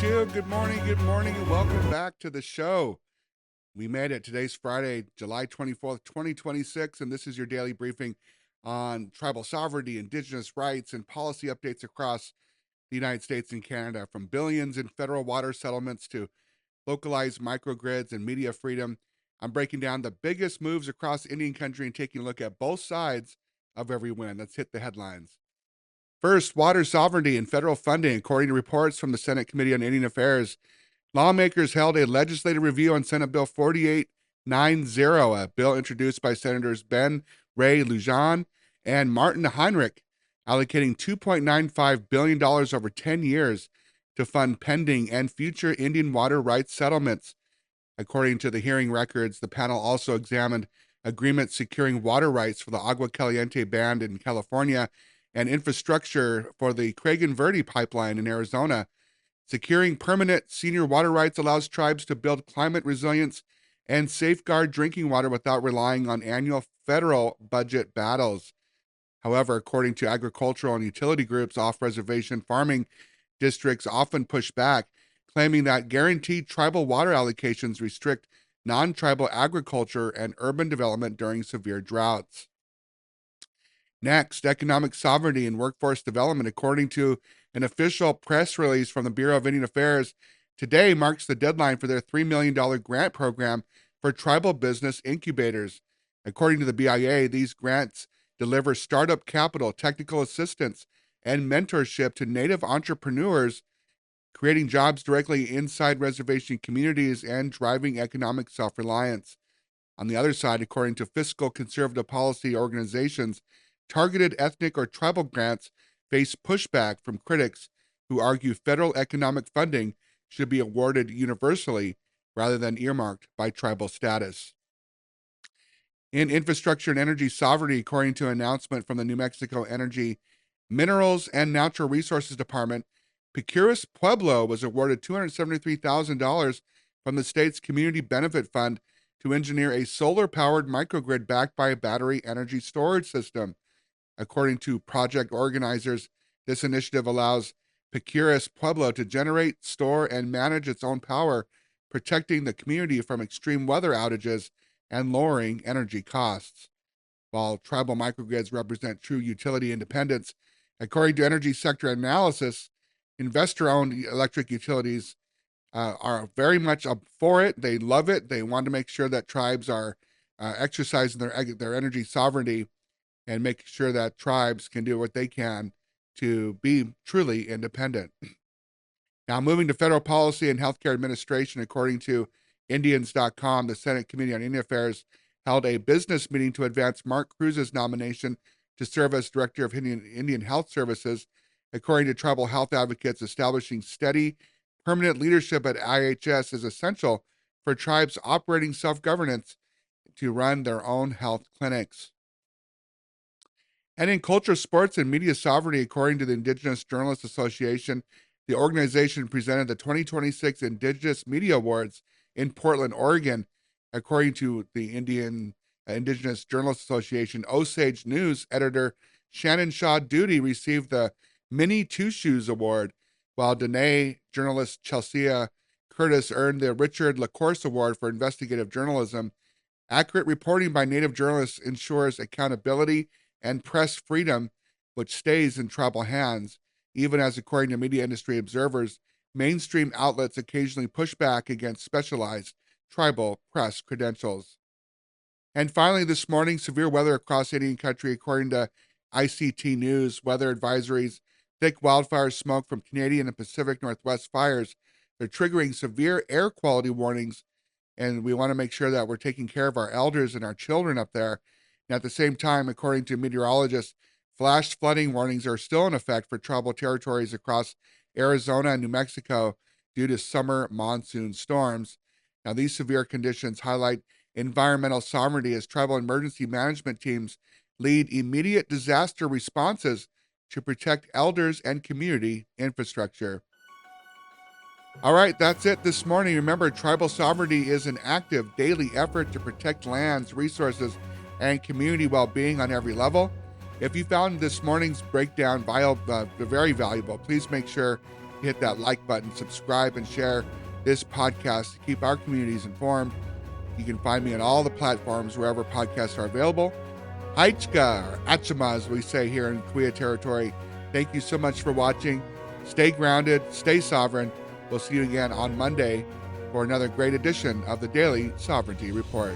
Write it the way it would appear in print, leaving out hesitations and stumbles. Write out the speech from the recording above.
you. Good morning, and welcome back to the show. We made it. Today's Friday, July 24th, 2026, and this is your daily briefing on tribal sovereignty, indigenous rights, and policy updates across the United States and Canada, from billions in federal water settlements to localized microgrids and media freedom. I'm breaking down the biggest moves across Indian country and taking a look at both sides of every win. Let's hit the headlines. First, water sovereignty and federal funding. According to reports from the Senate Committee on Indian Affairs, lawmakers held a legislative review on Senate Bill 4890, a bill introduced by Senators Ben Ray Lujan and Martin Heinrich, allocating $2.95 billion over 10 years to fund pending and future Indian water rights settlements. According to the hearing records, the panel also examined agreements securing water rights for the Agua Caliente Band in California and infrastructure for the Cragen Verde pipeline in Arizona. Securing permanent senior water rights allows tribes to build climate resilience and safeguard drinking water without relying on annual federal budget battles. However, according to agricultural and utility groups, off-reservation farming districts often push back, claiming that guaranteed tribal water allocations restrict non-tribal agriculture and urban development during severe droughts. Next, economic sovereignty and workforce development. According to an official press release from the Bureau of Indian Affairs, today marks the deadline for their $3 million grant program for tribal business incubators. According to the BIA, these grants deliver startup capital, technical assistance, and mentorship to Native entrepreneurs, creating jobs directly inside reservation communities and driving economic self-reliance. On the other side, according to fiscal conservative policy organizations, targeted ethnic or tribal grants face pushback from critics who argue federal economic funding should be awarded universally rather than earmarked by tribal status. In infrastructure and energy sovereignty, according to an announcement from the New Mexico Energy, Minerals, and Natural Resources Department, Picuris Pueblo was awarded $273,000 from the state's Community Benefit Fund to engineer a solar-powered microgrid backed by a battery energy storage system. According to project organizers, this initiative allows Picuris Pueblo to generate, store, and manage its own power, protecting the community from extreme weather outages and lowering energy costs. While tribal microgrids represent true utility independence, according to energy sector analysis, investor-owned electric utilities are very much up for it. They love it. They want to make sure that tribes are exercising their energy sovereignty and make sure that tribes can do what they can to be truly independent. Now, moving to federal policy and healthcare administration, according to Indians.com, the Senate Committee on Indian Affairs held a business meeting to advance Mark Cruz's nomination to serve as Director of Indian Health Services. According to tribal health advocates, establishing steady, permanent leadership at IHS is essential for tribes operating self-governance to run their own health clinics. And in culture, sports, and media sovereignty, according to the Indigenous Journalists Association, the organization presented the 2026 Indigenous Media Awards in Portland, Oregon. According to the Indigenous Journalists Association, Osage News editor Shannon Shaw Duty received the Minnie Two Shoes Award, while Dene journalist Chelsea Curtis earned the Richard LaCourse Award for investigative journalism. Accurate reporting by Native journalists ensures accountability and press freedom, which stays in tribal hands, even as, according to media industry observers, mainstream outlets occasionally push back against specialized tribal press credentials. And finally, this morning, severe weather across Indian country, according to ICT News, weather advisories, thick wildfire smoke from Canadian and Pacific Northwest fires. They're triggering severe air quality warnings, and we want to make sure that we're taking care of our elders and our children up there. And at the same time, according to meteorologists, flash flooding warnings are still in effect for tribal territories across Arizona and New Mexico due to summer monsoon storms. Now, these severe conditions highlight environmental sovereignty as tribal emergency management teams lead immediate disaster responses to protect elders and community infrastructure. All right, that's it this morning. Remember, tribal sovereignty is an active daily effort to protect lands, resources, and community well-being on every level. If you found this morning's breakdown very valuable, please make sure hit that like button, subscribe, and share this podcast to keep our communities informed. You can find me on all the platforms wherever podcasts are available. Haichka, or Achama, as we say here in Kuya territory. Thank you so much for watching. Stay grounded, stay sovereign. We'll see you again on Monday for another great edition of the Daily Sovereignty Report.